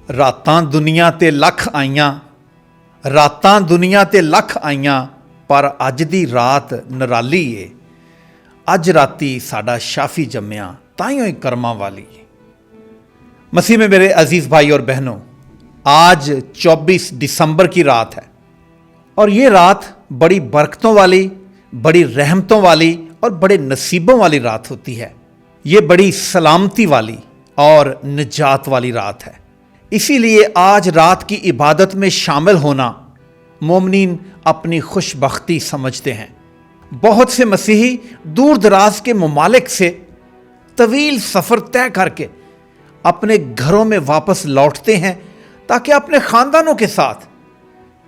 ਰਾਤਾਂ ਦੁਨੀਆ ਤੇ ਲੱਖ ਆਈਆਂ, ਰਾਤਾਂ ਦੁਨੀਆ ਤੇ ਲੱਖ ਆਈਆਂ, ਪਰ ਅੱਜ ਦੀ ਰਾਤ ਨਿਰਾਲੀ ਏ। ਅੱਜ राती साडा शाफी जम्मिया ताइयों ही कर्मा वाली। मसीह में मेरे अजीज भाई और बहनों, आज 24 दिसंबर की रात है और ये रात बड़ी बरकतों वाली, बड़ी रहमतों वाली और बड़े नसीबों वाली रात होती है। ये बड़ी सलामती वाली और निजात वाली रात है। इसीलिए आज रात की इबादत में शामिल होना मोमिनीन अपनी खुशबख्ती समझते हैं। बहुत से मसीही दूर दराज के ममालिक से तवील सफ़र तय करके अपने घरों में वापस लौटते हैं ताकि अपने ख़ानदानों के साथ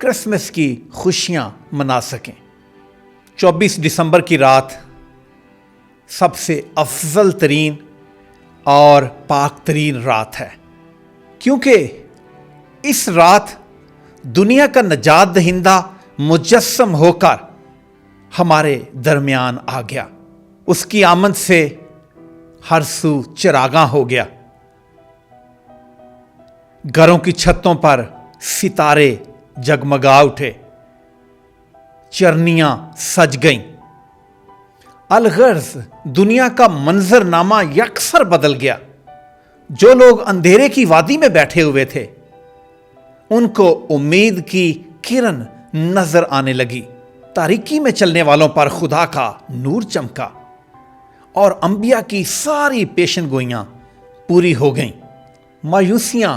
क्रिसमस की खुशियां मना सकें। 24 दिसंबर की रात सबसे अफजल तरीन और पाक तरीन रात है, क्योंकि इस रात दुनिया का नजात दहिंदा मुजस्सम होकर हमारे दरमियान आ गया। उसकी आमद से हर सू चिरागा हो गया। घरों की छतों पर सितारे जगमगा उठे, चरनियां सज गईं। अलगर्ज दुनिया का मंजरनामा यकसर बदल गया। जो लोग अंधेरे की वादी में बैठे हुए थे, उनको उम्मीद की किरण नजर आने लगी। तारीकी में चलने वालों पर खुदा का नूर चमका और अंबिया की सारी पेशन गोइयां पूरी हो गईं। मायूसियां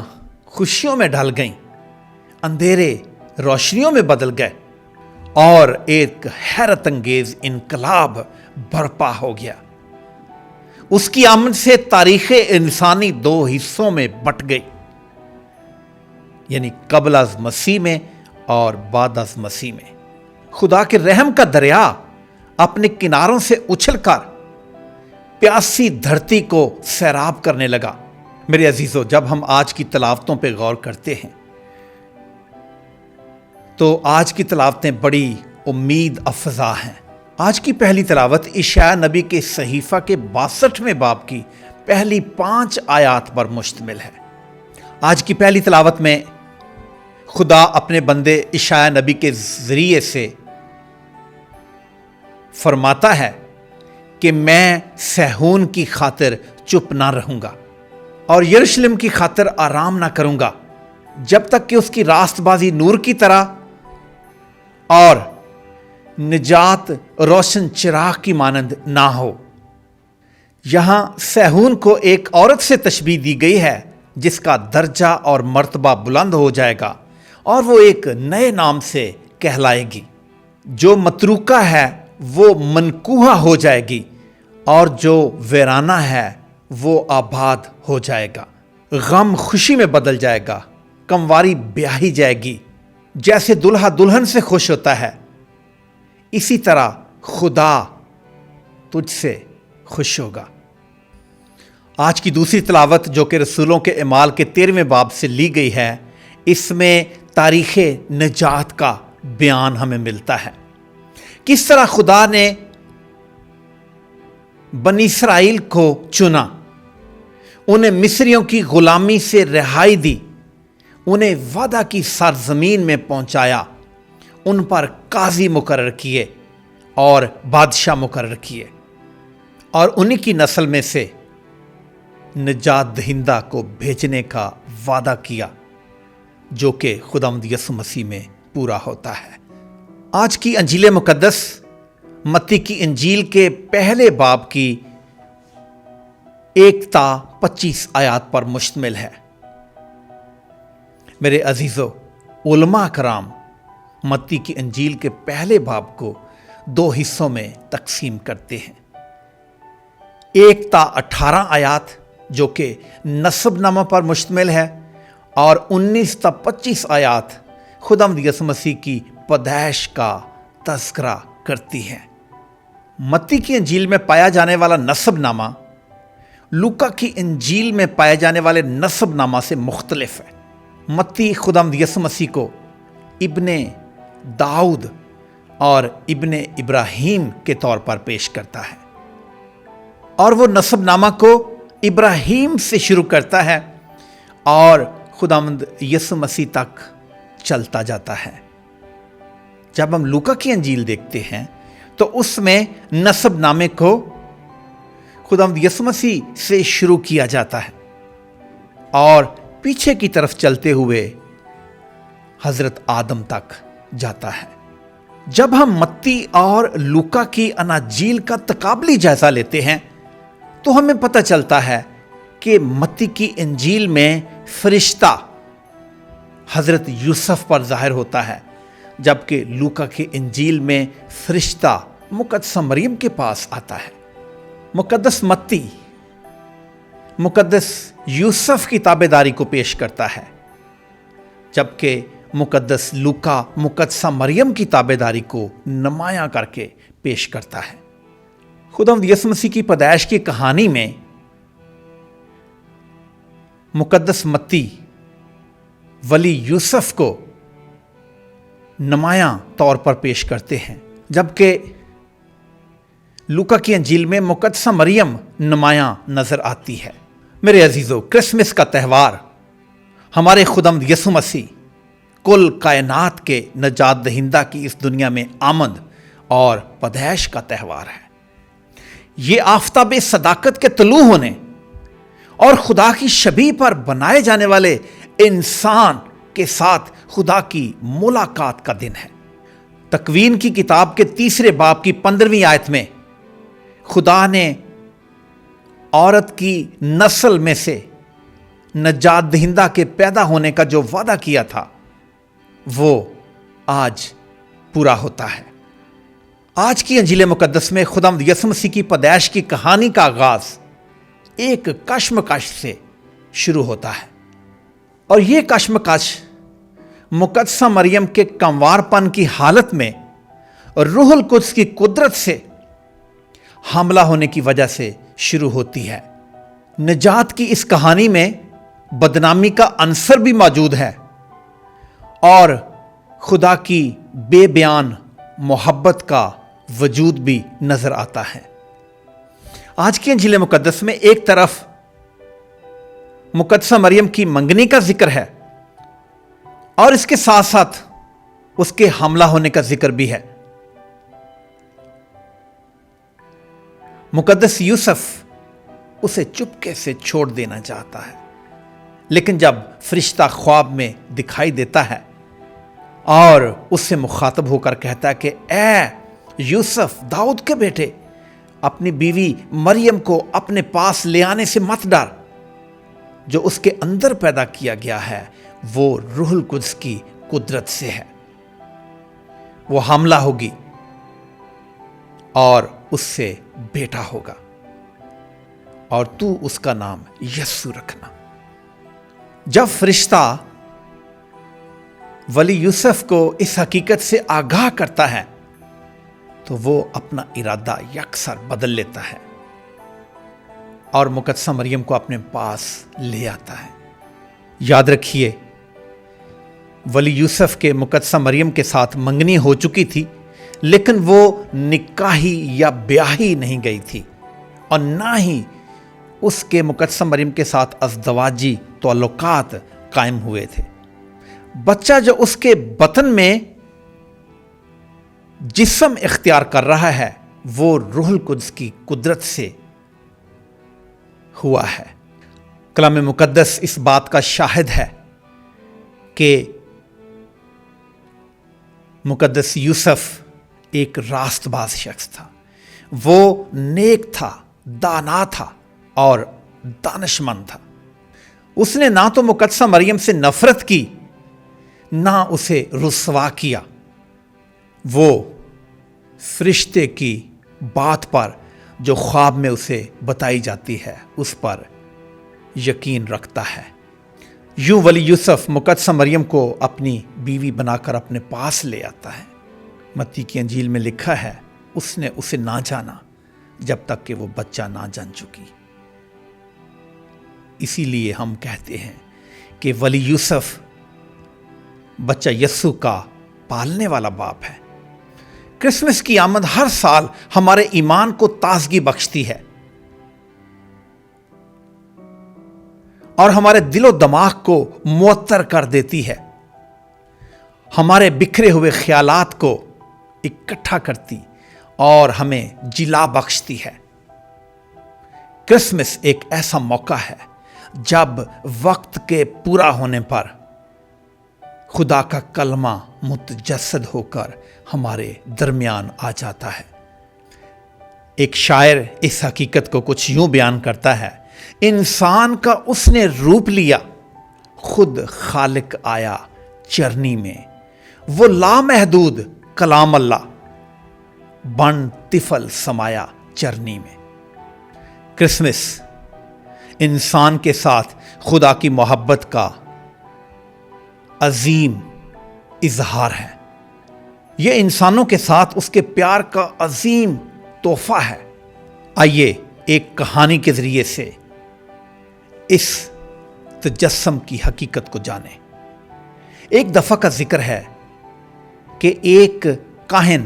खुशियों में ढल गईं, अंधेरे रोशनियों में बदल गए और एक हैरत अंगेज इनकलाब बरपा हो गया। उसकी आमद से तारीख़ इंसानी दो हिस्सों में बट गई, यानी कबल अज़ मसीह में और बाद अज़ मसीह में। खुदा के रहम का दरिया अपने किनारों से उछलकर प्यासी धरती को सैराब करने लगा। मेरे अजीजों, जब हम आज की तलावतों पे गौर करते हैं तो आज की तलावतें बड़ी उम्मीद अफजा हैं। आज की पहली तलावत इशाया नबी के सहीफ़ा के 62वें बाब की पहली 5 आयात पर मुश्तमिल है। आज की पहली तलावत में खुदा अपने बंदे इशाया नबी के ज़रिए से फरमाता है कि मैं सहून की खातिर चुप ना रहूंगा और यरूशलेम की खातिर आराम ना करूंगा जब तक कि उसकी रास्तबाजी नूर की तरह और निजात रोशन चिराग की मानंद ना हो। यहां सहून को एक औरत से तशबीह दी गई है जिसका दर्जा और मर्तबा बुलंद हो जाएगा और वो एक नए नाम से कहलाएगी। जो मतरूका है वो मनकूहा हो जाएगी और जो वीराना है वो आबाद हो जाएगा। गम खुशी में बदल जाएगा, कमवारी ब्याही जाएगी। जैसे दुल्हा दुल्हन से खुश होता है, इसी तरह खुदा तुझसे खुश होगा। आज की दूसरी तलावत जो कि रसूलों के अमाल के 13वें बाब से ली गई है, इसमें तारीख़ निजात का बयान हमें मिलता है। किस तरह खुदा ने बनी इसराइल को चुना, उन्हें मिस्रियों की गुलामी से रिहाई दी, उन्हें वादा की सरजमीन में पहुंचाया, उन पर काजी मुकर्रर किए और बादशाह मुकर्रर किए और उन्हीं की नस्ल में से निजात दहिंदा को भेजने का वादा किया जो कि खुदावंद यसु मसीह में पूरा होता है। आज की अंजील मुकद्दस मत्ती की इंजील के पहले बाब की 1 ता 25 आयात पर मुश्तमिल है। मेरे अजीजों, उलमा कराम मत्ती की इंजील के पहले बाब को 2 हिस्सों में तकसीम करते हैं। 1 ता 18 आयात जो कि नसबनामा पर मुश्तमिल है और 19 ता 25 आयात खुदावंद यसु मसीह की पैदाइश का तज़किरा करती है। मत्ती की इंजील में पाया जाने वाला नसबनामा लूका की इंजील में पाए जाने वाले नसबनामा से मुख्तलिफ है। मत्ती खुदावंद यसु मसीह को इब्ने दाऊद और इब्ने इब्राहीम के तौर पर पेश करता है और वो नसबनामा को इब्राहीम से शुरू करता है और खुदावंद यीशु मसीह तक चलता जाता है। जब हम लूका की अंजील देखते हैं तो उसमें नसब नामे को खुदावंद यीशु मसीह से शुरू किया जाता है और पीछे की तरफ चलते हुए हजरत आदम तक जाता है। जब हम मत्ती और लूका की अनाजील का तकाबली जायजा लेते हैं तो हमें पता चलता है कि मत्ती की इंजील में फरिश्ता हजरत यूसुफ पर जाहिर होता है, जबकि लूका की इंजील में फरिश्ता मुकद्दस मरियम के पास आता है। मुकद्दस मत्ती मुकद्दस यूसुफ की ताबेदारी को पेश करता है, जबकि मुकद्दस लूका मुकद्दसा मरियम की ताबेदारी को नुमायां करके पेश करता है। खुदावंद यीशु मसीह की पैदाइश की कहानी में मुकद्दस मत्ती वली यूसुफ को नुमायां तौर पर पेश करते हैं, जबकि लूका की अंजील में मुकद्दसा मरियम नुमायां नजर आती है। मेरे अजीजों, क्रिसमस का त्यौहार हमारे खुदावंद यीशु मसीह कुल कायनात के नजात दहिंदा की इस दुनिया में आमद और पैदाइश का त्यौहार है। ये आफताब सदाकत के तलू होने और खुदा की शबीह पर बनाए जाने वाले इंसान के साथ खुदा की मुलाकात का दिन है। तकवीन की किताब के 3 बाब की 15वीं आयत में खुदा ने औरत की नस्ल में से नजात दहिंदा के पैदा होने का जो वादा किया था वो आज पूरा होता है। आज की अंजील मुकद्दस में खुदावंद यीशु मसीह की पैदाइश की कहानी का आगाज एक कश्मकश से शुरू होता है और ये कश्मकश मुकद्दसा मरियम के कंवारपन की हालत में रूहुल कुद्स की कुदरत से हमला होने की वजह से शुरू होती है। निजात की इस कहानी में बदनामी का अंसर भी मौजूद है और खुदा की बेबयान मोहब्बत का वजूद भी नजर आता है। आज की अंजील मुकद्दस में एक तरफ मुकद्दसा मरियम की मंगनी का जिक्र है और इसके साथ साथ उसके हमला होने का जिक्र भी है। मुकद्दस यूसुफ उसे चुपके से छोड़ देना चाहता है, लेकिन जब फरिश्ता ख्वाब में दिखाई देता है और उससे मुखातब होकर कहता है कि ऐ यूसुफ, दाऊद के बेटे, अपनी बीवी मरियम को अपने पास ले आने से मत डर। जो उसके अंदर पैदा किया गया है वो रूहुल कुद्स की कुदरत से है। वो हमला होगी और उससे बेटा होगा और तू उसका नाम यस्सु रखना। जब फरिश्ता वली यूसुफ को इस हकीकत से आगाह करता है तो वो अपना इरादा यकसर बदल लेता है और मुकद्दसा मरियम को अपने पास ले आता है। याद रखिए, वली यूसुफ के मुकद्दसा मरियम के साथ मंगनी हो चुकी थी, लेकिन वो निकाही या ब्याही नहीं गई थी और ना ही उसके मुकद्दसा मरियम के साथ अज़दवाजी ताल्लुकात कायम हुए थे। बच्चा जो उसके बतन में जिस्म इख्तियार कर रहा है वो रूहुल कुद्स की कुदरत से हुआ है। कलाम मुकद्दस इस बात का शाहिद है कि मुकद्दस यूसुफ एक रास्तबाज शख्स था। वो नेक था, दाना था और दानिशमंद था। उसने ना तो मुकद्दसा मरियम से नफरत की ना उसे रुसवा किया। वो फरिश्ते की बात पर जो ख्वाब में उसे बताई जाती है उस पर यकीन रखता है। यूं वली यूसुफ मुकद्दसा मरियम को अपनी बीवी बनाकर अपने पास ले आता है। मत्ती की अंजील में लिखा है, उसने उसे ना जाना जब तक कि वो बच्चा ना जान चुकी। इसीलिए हम कहते हैं कि वली यूसुफ बच्चा यस्सु का पालने वाला बाप है। क्रिसमस की आमद हर साल हमारे ईमान को ताजगी बख्शती है اور ہمارے دل و دماغ کو معطر کر دیتی ہے، ہمارے بکھرے ہوئے خیالات کو اکٹھا کرتی اور ہمیں جلا بخشتی ہے۔ کرسمس ایک ایسا موقع ہے جب وقت کے پورا ہونے پر خدا کا کلمہ متجسد ہو کر ہمارے درمیان آ جاتا ہے۔ ایک شاعر اس حقیقت کو کچھ یوں بیان کرتا ہے: انسان کا اس نے روپ لیا، خود خالق آیا چرنی میں، وہ لامحدود کلام اللہ بن طفل سمایا چرنی میں۔ کرسمس انسان کے ساتھ خدا کی محبت کا عظیم اظہار ہے۔ یہ انسانوں کے ساتھ اس کے پیار کا عظیم تحفہ ہے۔ آئیے ایک کہانی کے ذریعے سے اس تجسم کی حقیقت کو جانیں۔ ایک دفعہ کا ذکر ہے کہ ایک کاہن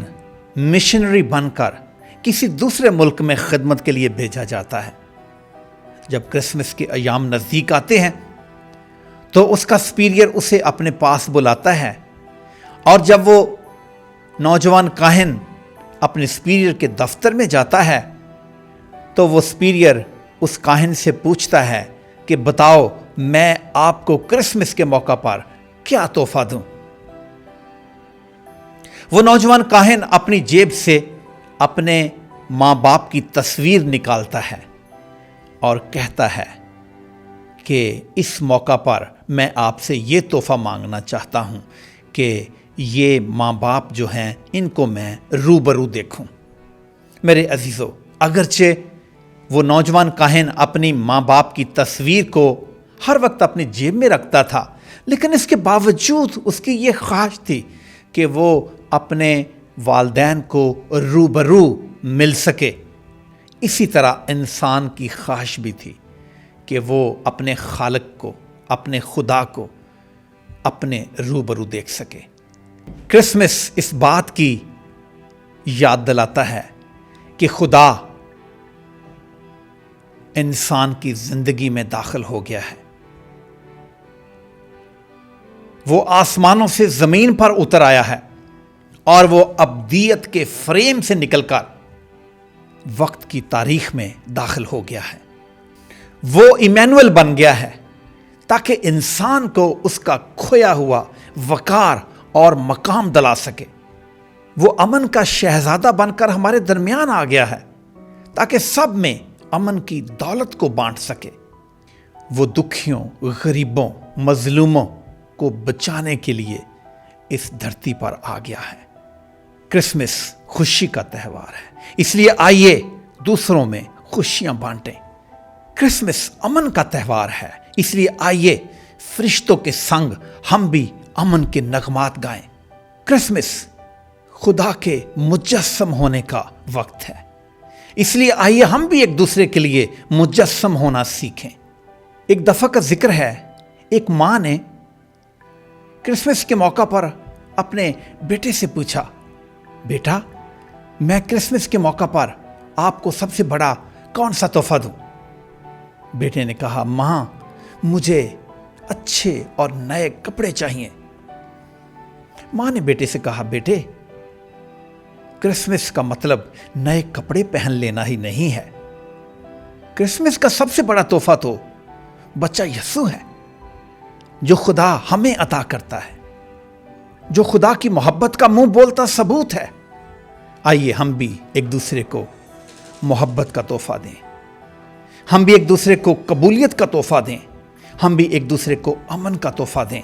مشنری بن کر کسی دوسرے ملک میں خدمت کے لیے بھیجا جاتا ہے۔ جب کرسمس کے ایام نزدیک آتے ہیں تو اس کا سپیریئر اسے اپنے پاس بلاتا ہے، اور جب وہ نوجوان کاہن اپنے سپیریئر کے دفتر میں جاتا ہے تو وہ سپیریئر اس کاہن سے پوچھتا ہے کہ بتاؤ میں آپ کو کرسمس کے موقع پر کیا تحفہ دوں۔ وہ نوجوان کاہن اپنی جیب سے اپنے ماں باپ کی تصویر نکالتا ہے اور کہتا ہے کہ اس موقع پر میں آپ سے یہ تحفہ مانگنا چاہتا ہوں کہ یہ ماں باپ جو ہیں ان کو میں روبرو دیکھوں۔ میرے عزیزو، اگرچہ وہ نوجوان کاہن اپنی ماں باپ کی تصویر کو ہر وقت اپنی جیب میں رکھتا تھا، لیکن اس کے باوجود اس کی یہ خواہش تھی کہ وہ اپنے والدین کو روبرو مل سکے۔ اسی طرح انسان کی خواہش بھی تھی کہ وہ اپنے خالق کو، اپنے خدا کو اپنے روبرو دیکھ سکے۔ کرسمس اس بات کی یاد دلاتا ہے کہ خدا انسان کی زندگی میں داخل ہو گیا ہے۔ وہ آسمانوں سے زمین پر اتر آیا ہے اور وہ ابدیت کے فریم سے نکل کر وقت کی تاریخ میں داخل ہو گیا ہے۔ وہ ایمینول بن گیا ہے تاکہ انسان کو اس کا کھویا ہوا وقار اور مقام دلا سکے۔ وہ امن کا شہزادہ بن کر ہمارے درمیان آ گیا ہے تاکہ سب میں امن کی دولت کو بانٹ سکے۔ وہ دکھیوں، غریبوں، مظلوموں کو بچانے کے لیے اس دھرتی پر آ گیا ہے۔ کرسمس خوشی کا تہوار ہے، اس لیے آئیے دوسروں میں خوشیاں بانٹیں۔ کرسمس امن کا تہوار ہے، اس لیے آئیے فرشتوں کے سنگ ہم بھی امن کے نغمات گائیں۔ کرسمس خدا کے مجسم ہونے کا وقت ہے، اس لیے آئیے ہم بھی ایک دوسرے کے لیے مجسم ہونا سیکھیں۔ ایک دفعہ کا ذکر ہے، ایک ماں نے کرسمس کے موقع پر اپنے بیٹے سے پوچھا، بیٹا میں کرسمس کے موقع پر آپ کو سب سے بڑا کون سا تحفہ دوں؟ بیٹے نے کہا، ماں مجھے اچھے اور نئے کپڑے چاہیے۔ ماں نے بیٹے سے کہا، بیٹے کرسمس کا مطلب نئے کپڑے پہن لینا ہی نہیں ہے۔ کرسمس کا سب سے بڑا تحفہ تو بچہ یسوع ہے، جو خدا ہمیں عطا کرتا ہے، جو خدا کی محبت کا منہ بولتا ثبوت ہے۔ آئیے ہم بھی ایک دوسرے کو محبت کا تحفہ دیں، ہم بھی ایک دوسرے کو قبولیت کا تحفہ دیں، ہم بھی ایک دوسرے کو امن کا تحفہ دیں،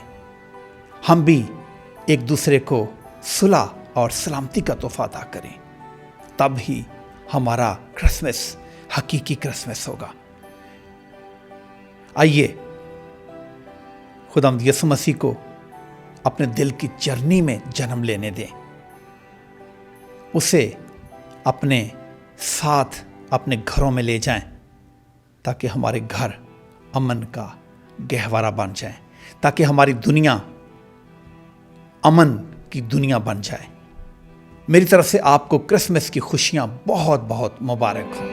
ہم بھی ایک دوسرے کو صلح اور سلامتی کا تحفہ عطا کریں۔ تب ہی ہمارا کرسمس حقیقی کرسمس ہوگا۔ آئیے خداوند یسوع مسیح کو اپنے دل کی چرنی میں جنم لینے دیں، اسے اپنے ساتھ اپنے گھروں میں لے جائیں تاکہ ہمارے گھر امن کا گہوارہ بن جائیں، تاکہ ہماری دنیا امن کی دنیا بن جائے۔ میری طرف سے آپ کو کرسمس کی خوشیاں بہت بہت مبارک ہوں۔